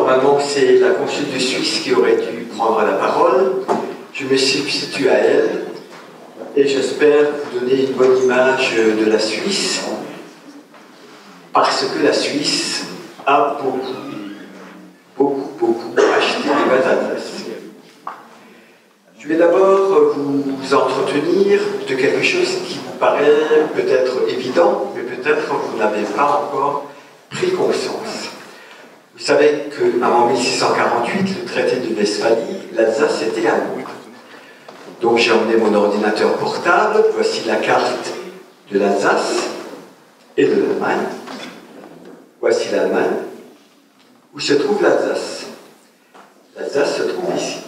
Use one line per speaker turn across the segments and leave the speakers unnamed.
normalement, c'est la consul de Suisse qui aurait dû prendre la parole. Je me substitue à elle et j'espère vous donner une bonne image de la Suisse, parce que la Suisse a beaucoup acheté des bases adresses. Je vais d'abord vous entretenir de quelque chose qui vous paraît peut-être évident, mais peut-être que vous n'avez pas encore pris conscience. Vous savez qu'avant 1648, le traité de Westphalie, l'Alsace était à nous. Donc j'ai emmené mon ordinateur portable, voici la carte de l'Alsace et de l'Allemagne. Voici l'Allemagne. Où se trouve l'Alsace? L'Alsace se trouve ici.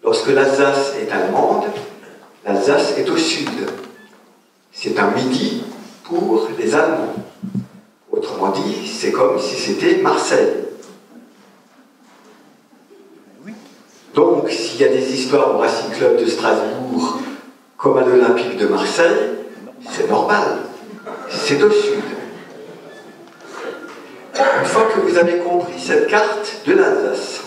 Lorsque l'Alsace est allemande, l'Alsace est au sud. C'est un midi pour les Allemands. Autrement dit, c'est comme si c'était Marseille. Donc, s'il y a des histoires au Racing Club de Strasbourg, comme à l'Olympique de Marseille, c'est normal. C'est au sud. Une fois que vous avez compris cette carte de l'Alsace,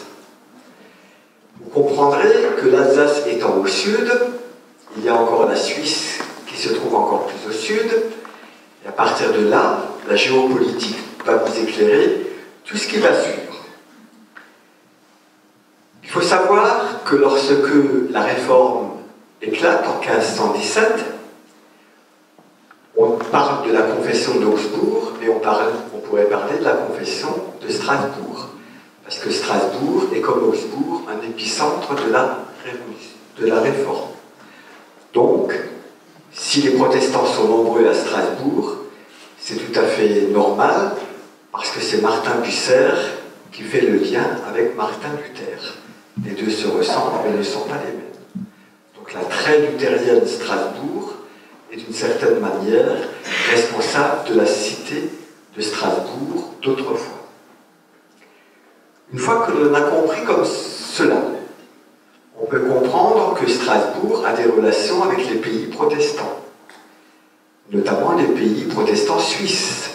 vous comprendrez que l'Alsace étant au sud, il y a encore la Suisse qui se trouve encore plus au sud, et à partir de là, la géopolitique va vous éclairer tout ce qui va suivre. Il faut savoir que lorsque la réforme éclate en 1517, on parle de la confession d'Augsbourg, mais on pourrait parler de la confession de Strasbourg. Parce que Strasbourg est comme Augsbourg un épicentre de la réforme. Donc, si les protestants sont nombreux à Strasbourg, c'est tout à fait normal, parce que c'est Martin Bucer qui fait le lien avec Martin Luther. Les deux se ressemblent, mais ne sont pas les mêmes. Donc la très luthérienne Strasbourg est d'une certaine manière responsable de la cité de Strasbourg d'autrefois. Une fois que l'on a compris comme cela, on peut comprendre que Strasbourg a des relations avec les pays protestants, notamment les pays protestants suisses,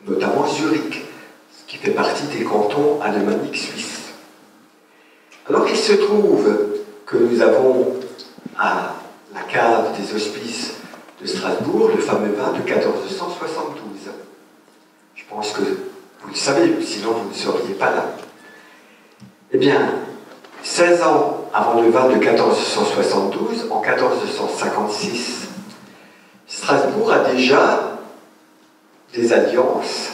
notamment Zurich, ce qui fait partie des cantons alémaniques suisses. Alors il se trouve que nous avons à la cave des hospices de Strasbourg le fameux vin de 1472. Je pense que vous le savez, sinon vous ne seriez pas là. Eh bien, 16 ans avant le vin de 1472, en 1456, Strasbourg a déjà des alliances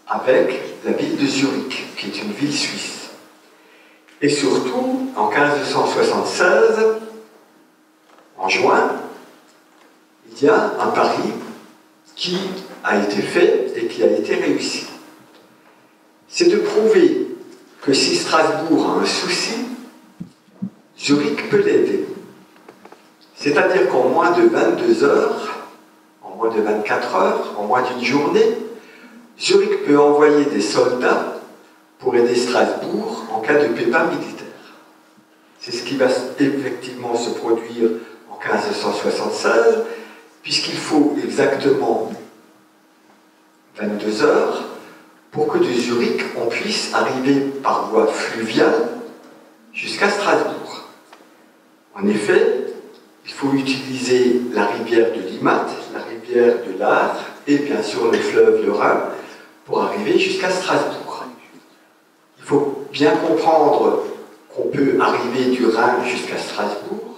avec la ville de Zurich, qui est une ville suisse. Et surtout, en 1576, en juin, il y a un pari qui a été fait et qui a été réussi. C'est de prouver que si Strasbourg a un souci, Zurich peut l'aider. C'est-à-dire qu'en moins de 22 heures, en moins de 24 heures, en moins d'une journée, Zurich peut envoyer des soldats pour aider Strasbourg en cas de pépin militaire. C'est ce qui va effectivement se produire en 1576, puisqu'il faut exactement 22 heures pour que de Zurich, on puisse arriver par voie fluviale jusqu'à Strasbourg. En effet, il faut utiliser la rivière de Limmat, la rivière de l'Ar et bien sûr le fleuve le Rhin pour arriver jusqu'à Strasbourg. Il faut bien comprendre qu'on peut arriver du Rhin jusqu'à Strasbourg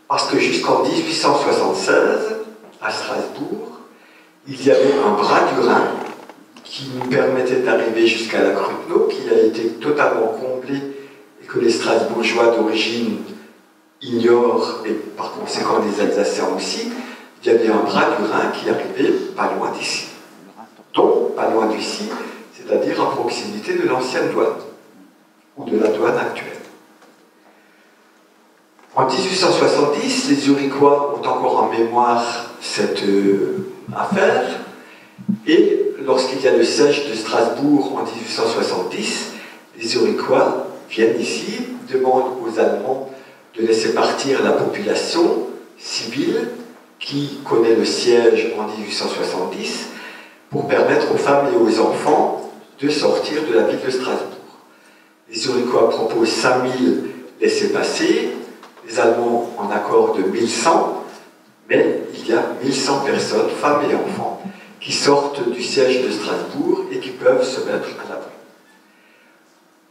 parce que jusqu'en 1876, à Strasbourg, il y avait un bras du Rhin qui nous permettait d'arriver jusqu'à la Cruteno, qui a été totalement comblé et que les Strasbourgeois d'origine ignorent, et par conséquent les Alsaciens aussi. Il y avait un bras du Rhin qui arrivait pas loin d'ici. Donc, pas loin d'ici, c'est-à-dire à proximité de l'ancienne douane, ou de la douane actuelle. En 1870, les Zurichois ont encore en mémoire cette affaire, et lorsqu'il y a le siège de Strasbourg en 1870, les Zurichois viennent ici, demandent aux Allemands de laisser partir la population civile qui connaît le siège en 1870 pour permettre aux femmes et aux enfants de sortir de la ville de Strasbourg. Les Zurichois proposent 5000 laissez-passer, les Allemands en accordent 1100, mais il y a 1100 personnes, femmes et enfants, qui sortent du siège de Strasbourg et qui peuvent se mettre à l'abri.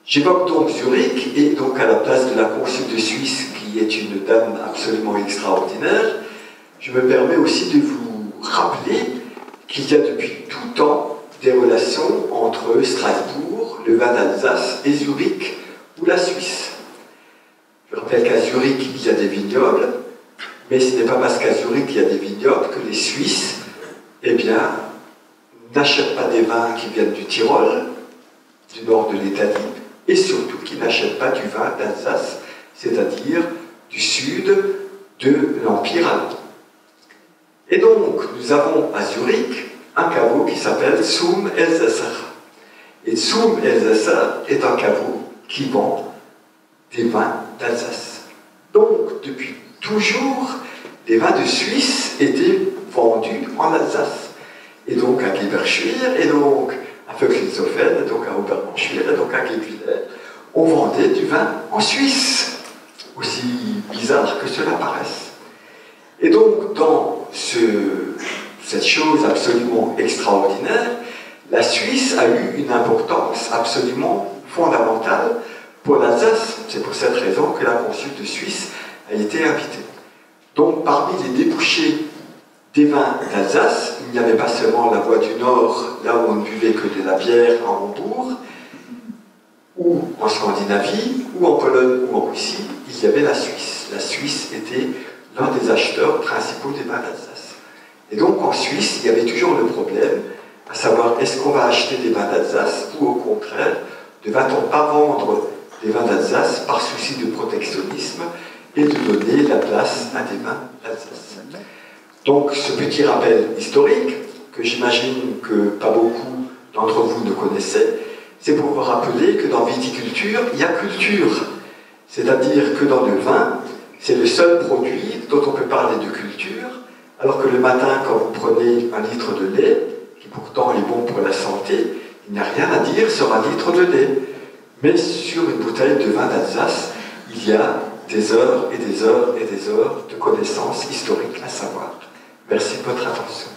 J'évoque donc Zurich, et donc à la place de la consul de Suisse, qui est une dame absolument extraordinaire, je me permets aussi de vous rappeler qu'il y a depuis tout temps des relations entre Strasbourg, le vin d'Alsace et Zurich ou la Suisse. Je rappelle qu'à Zurich, il y a des vignobles, mais ce n'est pas parce qu'à Zurich, il y a des vignobles que les Suisses, eh bien, n'achètent pas des vins qui viennent du Tyrol, du nord de l'Italie, et surtout qui n'achètent pas du vin d'Alsace, c'est-à-dire du sud de l'Empire allemand. Et donc, nous avons à Zurich un caveau qui s'appelle Zum Elsässer. Et Zum Elsässer est un caveau qui vend des vins d'Alsace. Donc, depuis toujours, les vins de Suisse étaient vendus en Alsace. Et donc à Geberschwir, et donc à Vöcklingshofen, et donc à Obermanschwil, et donc à Guebwiller, on vendait du vin en Suisse, aussi bizarre que cela paraisse. Et donc, dans cette chose absolument extraordinaire, la Suisse a eu une importance absolument fondamentale pour l'Alsace. C'est pour cette raison que la consul de Suisse a été invitée. Donc, parmi les débouchés des vins d'Alsace, il n'y avait pas seulement la voie du Nord, là où on ne buvait que de la bière à Hambourg, ou en Scandinavie, ou en Pologne, ou en Russie, il y avait la Suisse. La Suisse était l'un des acheteurs principaux des vins d'Alsace. Et donc en Suisse, il y avait toujours le problème, à savoir est-ce qu'on va acheter des vins d'Alsace, ou au contraire, ne va-t-on pas vendre des vins d'Alsace par souci de protectionnisme et de donner la place à des vins d'Alsace. Donc ce petit rappel historique, que j'imagine que pas beaucoup d'entre vous ne connaissaient, c'est pour vous rappeler que dans viticulture, il y a culture. C'est-à-dire que dans le vin, c'est le seul produit dont on peut parler de culture, alors que le matin, quand vous prenez un litre de lait, qui pourtant est bon pour la santé, il n'y a rien à dire sur un litre de lait. Mais sur une bouteille de vin d'Alsace, il y a des heures et des heures et des heures de connaissances historiques à savoir. Merci de votre attention.